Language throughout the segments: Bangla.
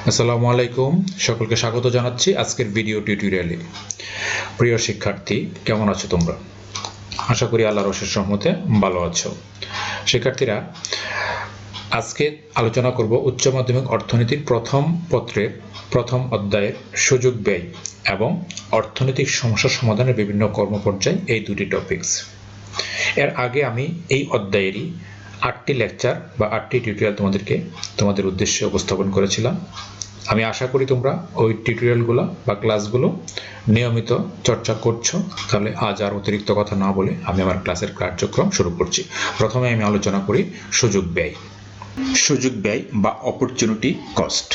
আসসালামু আলাইকুম, সকলকে স্বাগত জানাচ্ছি আজকের ভিডিও টিউটোরিয়ালে। প্রিয় শিক্ষার্থী, কেমন আছো তোমরা? আশা করি আল্লাহর অশেষ রহমতে ভালো আছো। শিক্ষার্থীরা, আজকে আলোচনা করব উচ্চ মাধ্যমিক অর্থনীতির প্রথম পত্রের প্রথম অধ্যায়ের সুযোগ ব্যয় এবং অর্থনৈতিক সমস্যা সমাধানের বিভিন্ন কর্মপর্যায়, এই দুটি টপিকস। এর আগে আমি এই অধ্যায়েরই 8টি লেকচার বা 8টি টিউটোরিয়াল তোমাদের উদ্দেশ্যে উপস্থাপন করেছিলাম। আমি আশা করি তোমরা ওই টিউটোরিয়ালগুলো বা ক্লাসগুলো নিয়মিত চর্চা করছো। তাহলে আজ আর অতিরিক্ত কথা না বলে আমি আমার ক্লাসের কার্যক্রম শুরু করছি। প্রথমে আমি আলোচনা করি সুযোগ ব্যয়। সুযোগ ব্যয় বা অপরচুনিটি কস্ট।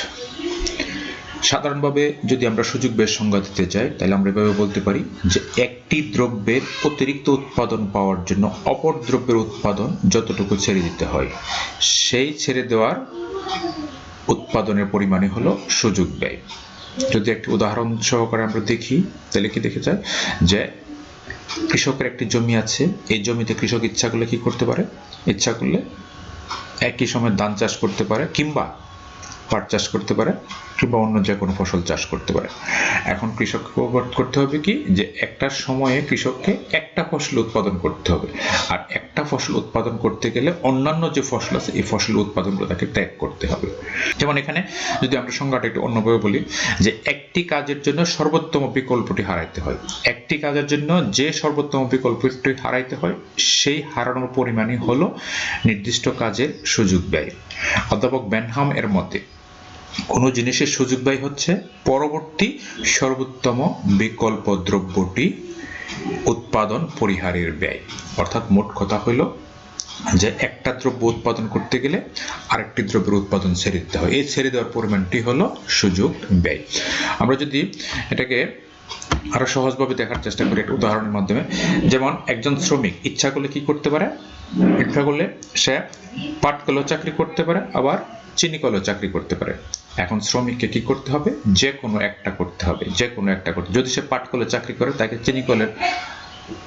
সাধারণভাবে যদি আমরা সুযোগ ব্যয়ের সংজ্ঞা দিতে চাই, তাহলে আমরা এভাবে বলতে পারি যে একটি দ্রব্যের অতিরিক্ত উৎপাদন পাওয়ার জন্য অপর দ্রব্যের উৎপাদন যতটুকু ছেড়ে দিতে হয়, সেই ছেড়ে দেওয়ার উৎপাদনের পরিমাণই হলো সুযোগ ব্যয়। যদি একটি উদাহরণ সহকারে আমরা দেখি, তাহলে কি দেখে যায় যে কৃষকের একটি জমি আছে। এই জমিতে কৃষক ইচ্ছা করলে কি করতে পারে? ইচ্ছা করলে একই সময় ধান চাষ করতে পারে, কিংবা পাট চাষ করতে পারে, কিংবা অন্য যে কোনো ফসল চাষ করতে পারে। এখন কৃষককে করতে হবে কি, যে একটা সময়ে কৃষককে একটা ফসল উৎপাদন করতে হবে, আর একটা ফসল উৎপাদন করতে গেলে অন্যান্য যে ফসল আছে এই ফসল উৎপাদনগুলো তাকে ত্যাগ করতে হবে। যেমন এখানে যদি আমরা সংজ্ঞাটা একটু অন্যভাবে বলি, যে একটি কাজের জন্য সর্বোত্তম বিকল্পটি হারাইতে হয়। একটি কাজের জন্য যে সর্বোত্তম বিকল্পটি হারাইতে হয়, সেই হারানোর পরিমাণই হলো নির্দিষ্ট কাজের সুযোগ ব্যয়। অধ্যাপক বেনহাম এর মতে কোনো জিনিসের সুযোগ ব্যয় হচ্ছে পরবর্তী সর্বোত্তম বিকল্প দ্রব্যটি উৎপাদন পরিহারের ব্যয়। অর্থাৎ মোট কথা হলো যে একটা দ্রব্য উৎপাদন করতে গেলে আরেকটি দ্রব্যের উৎপাদন ছেড়ে দিতে হয়, এই ছেড়ে দেওয়ার পরিমাণটি হলো সুযোগ ব্যয়। আমরা যদি এটাকে আরো সহজভাবে দেখার চেষ্টা করি একটা উদাহরণের মাধ্যমে, যেমন একজন শ্রমিক ইচ্ছা করলে কি করতে পারে? ইচ্ছা করলে সে পাট কলেও চাকরি করতে পারে, আবার চিনি কলেও চাকরি করতে পারে। এখন শ্রমিককে কি করতে হবে? যে কোনো একটা করতে হবে, যে কোনো একটা করতে। যদি সে পাট কলে চাকরি করে, তাকে চিনি কলের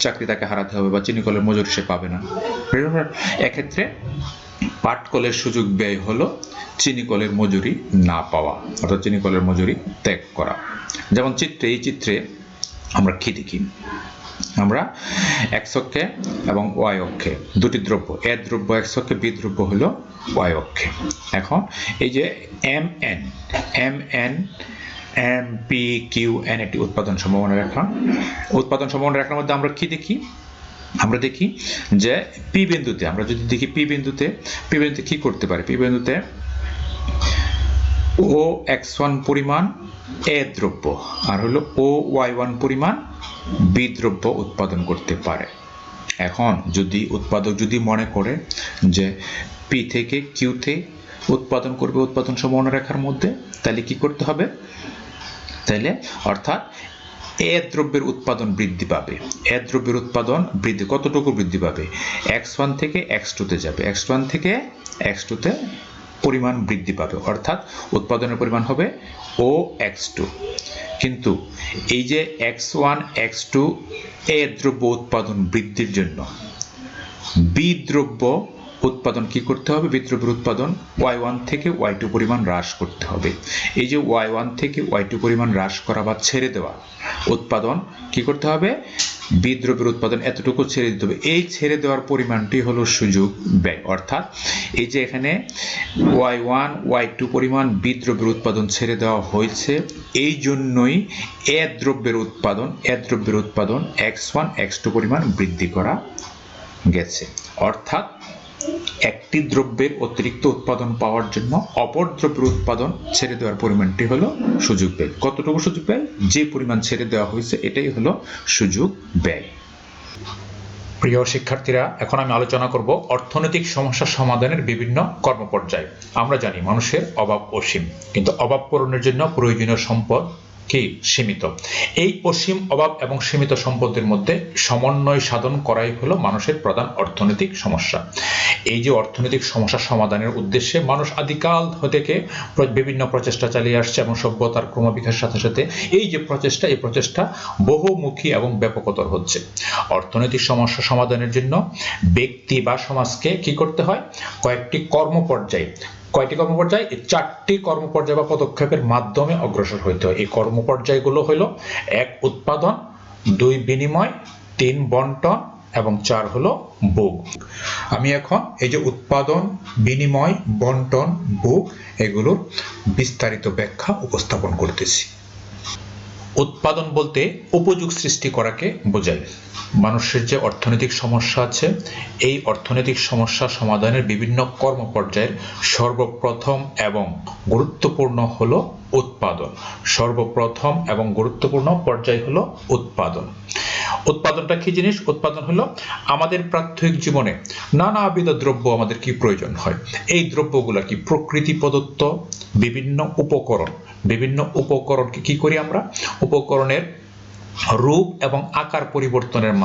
চাকরি তাকে হারাতে হবে, বা চিনি কলের মজুরি সে পাবে না। এক্ষেত্রে পাট কলের সুযোগ ব্যয় হলো চিনি কলের মজুরি না পাওয়া, অর্থাৎ চিনি কলের মজুরি ত্যাগ করা। যেমন এই চিত্রে আমরা কি দেখি? আমরা এক্স অক্ষে এবং ওয়াই অক্ষে দুটি দ্রব্য, এ দ্রব্য এক্স অক্ষে, বি দ্রব্য হলো ওয়াই অক্ষে। এখন এই যে এম পি কিউ এন একটি উৎপাদন সম্ভাবনা রেখা। উৎপাদন সম্ভাবনা রেখার মধ্যে আমরা কি দেখি? আমরা দেখি যে পি বিন্দুতে, আমরা যদি দেখি পি বিন্দুতে কি করতে পারে? পি বিন্দুতে ও x1 পরিমাণ এ দ্রব্য আর হলো ও y1 পরিমাণ বি দ্রব্য উৎপাদন করতে পারে। এখন যদি উৎপাদক যদি মনে করে যে পি থেকে কিউতে উৎপাদন করবে উৎপাদন সম্ভাবনা রেখার মধ্যে, তাহলে কি করতে হবে? তাহলে অর্থাৎ এ দ্রব্যের উৎপাদন বৃদ্ধি পাবে। এ দ্রব্যের উৎপাদন বৃদ্ধি কতটুকু বৃদ্ধি পাবে? x1 থেকে x2 তে যাবে, x1 থেকে x2 তে পরিমাণ বৃদ্ধি পাবে, অর্থাৎ উৎপাদনের পরিমাণ হবে ও x2। কিন্তু এই যে x1 x2 এ দ্রব্য উৎপাদন বৃদ্ধির জন্য বি দ্রব্য উৎপাদন কি করতে হবে? বি দ্রব্যের উৎপাদন y1 থেকে y2 পরিমাণ হ্রাস করতে হবে। এই যে y1 থেকে y2 পরিমাণ হ্রাস করা বা ছেড়ে দেওয়া উৎপাদন কি করতে হবে? বি দ্রব্যের উৎপাদন এতটুকু ছেড়ে দিতে হবে। এই ছেড়ে দেওয়ার পরিমাণটি হলো সুযোগ ব্যয়। অর্থাৎ এই যে এখানে y1 y2 পরিমাণ বি দ্রব্যের উৎপাদন ছেড়ে দেওয়া হয়েছে, এই জন্যই এ দ্রব্যের উৎপাদন x1 x2 পরিমাণ বৃদ্ধি করা গেছে। অর্থাৎ একটি দ্রব্যের অতিরিক্ত উৎপাদন পাওয়ার জন্য অপর দ্রব্যের উৎপাদন ছেড়ে দেওয়ার পরিমাণটি হলো সুযোগ ব্যয়। কতটুকু সুযোগ ব্যয়? যে পরিমাণ ছেড়ে দেওয়া হয়েছে এটাই হলো সুযোগ ব্যয়। প্রিয় শিক্ষার্থীরা, এখন আমি আলোচনা করব অর্থনৈতিক সমস্যা সমাধানের বিভিন্ন কর্মপর্যায়। আমরা জানি মানুষের অভাব অসীম, কিন্তু অভাব পূরণের জন্য প্রয়োজনীয় সম্পদ কি সীমিত। এই অসীম অভাব এবং সীমিত সম্পদের মধ্যে সমন্বয় সাধন করাই হলো মানুষের প্রধান অর্থনৈতিক সমস্যা। এই যে অর্থনৈতিক সমস্যা সমাধানের উদ্দেশ্যে মানুষ আদিকাল থেকে বিভিন্ন প্রচেষ্টা চালিয়ে আসছে, এবং সভ্যতার ক্রমবিকাশের সাথে সাথে এই যে প্রচেষ্টা বহুমুখী এবং ব্যাপকতর হচ্ছে। অর্থনৈতিক সমস্যা সমাধানের জন্য ব্যক্তি বা সমাজকে কি করতে হয়? কয়েকটি কর্মপর্যায় কয়টি কর্মপর্যায়? এই 4টি কর্মপর্যায় বা পদক্ষেপের মাধ্যমে অগ্রসর হইতে হয়। এই কর্মপর্যায়গুলো হলো 1 উৎপাদন, 2 বিনিময়, 3 বন্টন এবং 4 হলো ভোগ। আমি এখন এই যে উৎপাদন, বিনিময়, বন্টন, ভোগ এগুলোর বিস্তারিত ব্যাখ্যা উপস্থাপন করতেছি। উৎপাদন বলতে উপযোগ সৃষ্টি করাকে বোঝায়। মানুষের যে অর্থনৈতিক সমস্যা আছে, এই অর্থনৈতিক সমস্যা সমাধানের বিভিন্ন কর্মপর্যায়ের সর্বপ্রথম এবং গুরুত্বপূর্ণ হলো উৎপাদন। সর্বপ্রথম এবং গুরুত্বপূর্ণ পর্যায় হলো উৎপাদন। উৎপাদনটা কি জিনিস? উৎপাদন হলো আমাদের প্রাত্যহিক জীবনে নানাবিধ দ্রব্য আমাদের কি প্রয়োজন হয়। এই দ্রব্যগুলা কি প্রকৃতি প্রদত্ত বিভিন্ন উপকরণ। বিভিন্ন উপকরণকে কি করি আমরা? উপকরণের রূপ এবং আকার পরিবর্তনের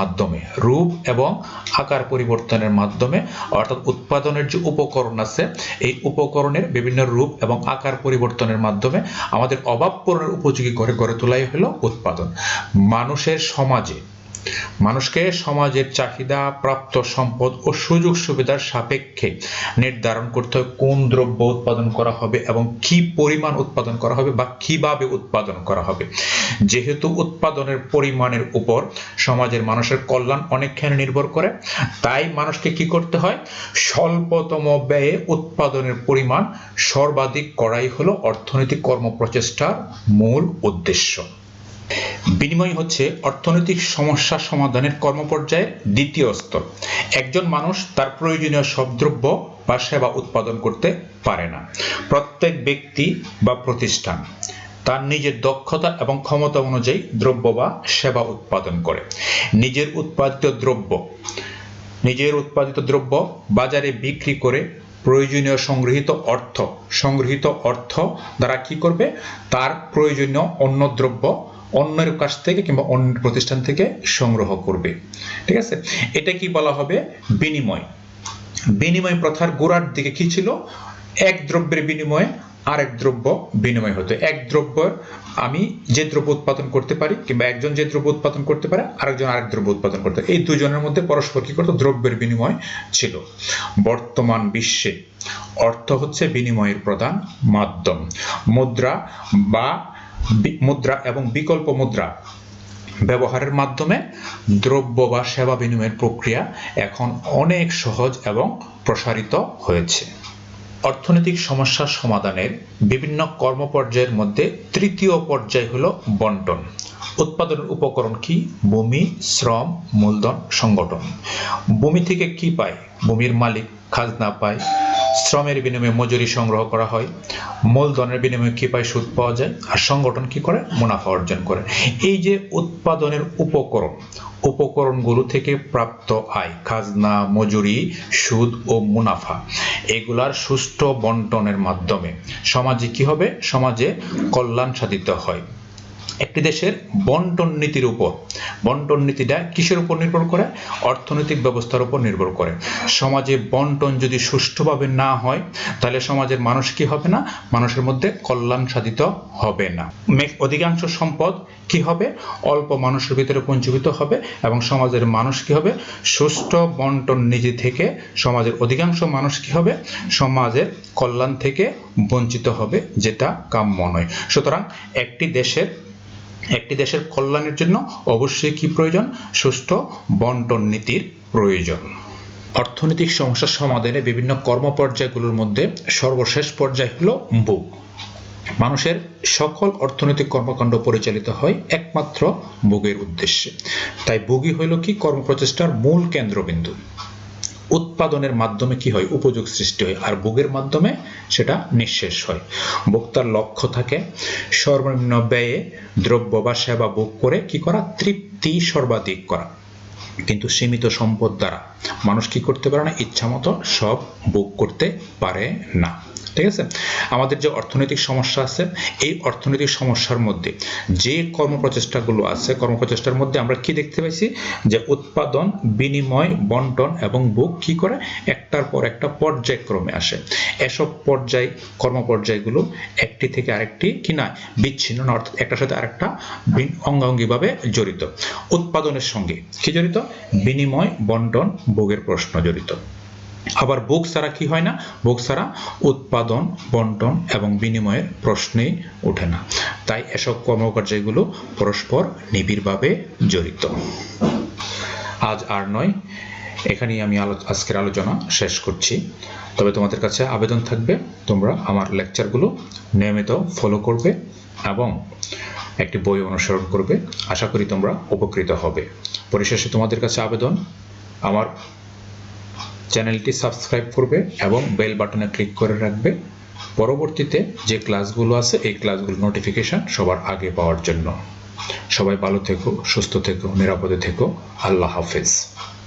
মাধ্যমে অর্থাৎ উৎপাদনের যে উপকরণ আছে, এই উপকরণের বিভিন্ন রূপ এবং আকার পরিবর্তনের মাধ্যমে আমাদের অভাব পূরণের উপযোগী করে গড়ে তোলাই হলো উৎপাদন। মানুষকে সমাজের চাহিদা, প্রাপ্ত সম্পদ ও সুযোগ সুবিধার সাপেক্ষে নির্ধারণ করতে হয় কোন দ্রব্য উৎপাদন করা হবে এবং কি পরিমাণ উৎপাদন করা হবে বা কিভাবে উৎপাদন করা হবে। যেহেতু উৎপাদনের পরিমাণের উপর সমাজের মানুষের কল্যাণ অনেকখানি নির্ভর করে, তাই মানুষকে কি করতে হয়? স্বল্পতম ব্যয়ে উৎপাদনের পরিমাণ সর্বাধিক করাই হলো অর্থনৈতিক কর্মপ্রচেষ্টার মূল উদ্দেশ্য। বিনিময় হচ্ছে অর্থনৈতিক সমস্যা সমাধানের কর্মপর্যায়ের দ্বিতীয় স্তর। একজন মানুষ তার প্রয়োজনীয় সব দ্রব্য বা সেবা উৎপাদন করতে পারে না। প্রত্যেক ব্যক্তি বা প্রতিষ্ঠান তার নিজের দক্ষতা এবং ক্ষমতা অনুযায়ী দ্রব্য বা সেবা উৎপাদন করে। নিজের উৎপাদিত দ্রব্য বাজারে বিক্রি করে প্রয়োজনীয় সংগৃহীত অর্থ দ্বারা কি করবে? তার প্রয়োজনীয় অন্য দ্রব্য অন্যের কাছ থেকে কিংবা অন্য প্রতিষ্ঠান থেকে সংগ্রহ করবে। ঠিক আছে, এটা কি বলা হবে? বিনিময়। বিনিময় প্রথার গোড়ার দিকে কি ছিল? এক দ্রব্যের বিনিময়ে আরেক দ্রব্য বিনিময় হতো। এক দ্রব্য আমি যে দ্রব্য উৎপাদন করতে পারি কিংবা একজন যে দ্রব্য উৎপাদন করতে পারে, আরেকজন আরেক দ্রব্য উৎপাদন করতে পারে, এই দুজনের মধ্যে পরস্পর কি করতো? দ্রব্যের বিনিময় ছিল। বর্তমান বিশ্বে অর্থ হচ্ছে বিনিময়ের প্রধান মাধ্যম। মুদ্রা এবং বিকল্প মুদ্রা ব্যবহারের মাধ্যমে দ্রব্য বা সেবা বিনিময়ের প্রক্রিয়া এখন অনেক সহজ এবং প্রসারিত হয়েছে। অর্থনৈতিক সমস্যা সমাধানের বিভিন্ন কর্মপর্যায়ের মধ্যে তৃতীয় পর্যায় হলো বন্টন। উৎপাদনের উপকরণ কি? ভূমি, শ্রম, মূলধন, সংগঠন। ভূমি থেকে কি পায়? ভূমির মালিক খাজনা পায়। শ্রমের বিনিময়ে মজুরি সংগ্রহ করা হয়। মূলধনের বিনিময়ে কি পায়? সুদ পাওয়া যায়। আর সংগঠন কি করে? মুনাফা অর্জন করে। এই যে উৎপাদনের উপকরণগুলো থেকে প্রাপ্ত আয়, খাজনা, মজুরি, সুদ ও মুনাফা, এগুলার সুষ্ঠু বন্টনের মাধ্যমে সমাজে কি হবে? সমাজে কল্যাণ সাধিত হয়। একটি দেশের বন্টন নীতিটা কিসের উপর নির্ভর করে? অর্থনৈতিক ব্যবস্থার উপর নির্ভর করে। সমাজে বন্টন যদি সুষ্ঠুভাবে না হয়, তাহলে সমাজের মানুষ কি হবে না? মানুষের মধ্যে কল্যাণ সাধিত হবে না। অধিকাংশ সম্পদ কি হবে? অল্প মানুষের ভিতরে পঞ্জীভূত হবে এবং সমাজের মানুষ কি হবে? সুষ্ঠু বন্টন নীতি থেকে সমাজের অধিকাংশ মানুষ কি হবে? সমাজের কল্যাণ থেকে বঞ্চিত হবে, যেটা কাম্য নয়। সুতরাং একটি দেশের কল্যাণের জন্য অবশ্যই কি প্রয়োজন? সুষ্ঠু বন্টন নীতির প্রয়োজন। অর্থনৈতিক সমস্যা সমাধানে বিভিন্ন কর্মপর্যায়গুলোর মধ্যে সর্বশেষ পর্যায় হলো ভোগ। মানুষের সকল অর্থনৈতিক কর্মকাণ্ড পরিচালিত হয় একমাত্র ভোগের উদ্দেশ্যে। তাই ভোগই হইল কি? কর্মপ্রচেষ্টার মূল কেন্দ্রবিন্দু। উৎপাদনের মাধ্যমে কি হয়? উপযোগ সৃষ্টি হয়। আর ভোগের মাধ্যমে সেটা নিঃশেষ হয়। ভোক্তার লক্ষ্য থাকে সর্বনিম্ন ব্যয়ে দ্রব্য বা সেবা ভোগ করে কি করা? তৃপ্তি সর্বাধিক করা। কিন্তু সীমিত সম্পদ দ্বারা মানুষ কি করতে পারে না? ইচ্ছামতো সব ভোগ করতে পারে না। ঠিক আছে, আমাদের যে অর্থনৈতিক সমস্যা আছে, এই অর্থনৈতিক সমস্যার মধ্যে যে কর্মপ্রচেষ্টাগুলো আছে, কর্মপ্রচেষ্টার মধ্যে আমরা কি দেখতে পাইছি? যে উৎপাদন, বিনিময়, বন্টন এবং ভোগ কি করে? একটার পর একটা পর্যায়ক্রমে আসে। এসব কর্মপর্যায়গুলো একটি থেকে আরেকটি কি না বিচ্ছিন্ন না, অর্থাৎ একটার সাথে আরেকটা অঙ্গাঙ্গিভাবে জড়িত। উৎপাদনের সঙ্গে কি জড়িত? বিনিময়, বন্টন, ভোগের প্রশ্ন জড়িত। আবার বুক ছাড়া কি হয় না, বুক ছাড়া উৎপাদন, বন্টন এবং বিনিময়ের প্রশ্নেই ওঠে না। তাই এসব কর্মকার্যগুলো পরস্পর নিবিড়ভাবে জড়িত। আজ আর নয়, এখানেই আমি আজকের আলোচনা শেষ করছি। তবে তোমাদের কাছে আবেদন থাকবে, তোমরা আমার লেকচারগুলো নিয়মিত ফলো করবে এবং একটি বই অনুসরণ করবে। আশা করি তোমরা উপকৃত হবে। পরিশেষে তোমাদের কাছে আবেদন, আমার চ্যানেলটি সাবস্ক্রাইব করবে এবং বেল বাটনে ক্লিক করে রাখবে পরবর্তীতে যে ক্লাসগুলো আছে এই ক্লাসগুলোর নোটিফিকেশন সবার আগে পাওয়ার জন্য। সবাই ভালো থেকো, সুস্থ থেকো, নিরাপদে থেকো। আল্লাহ হাফেজ।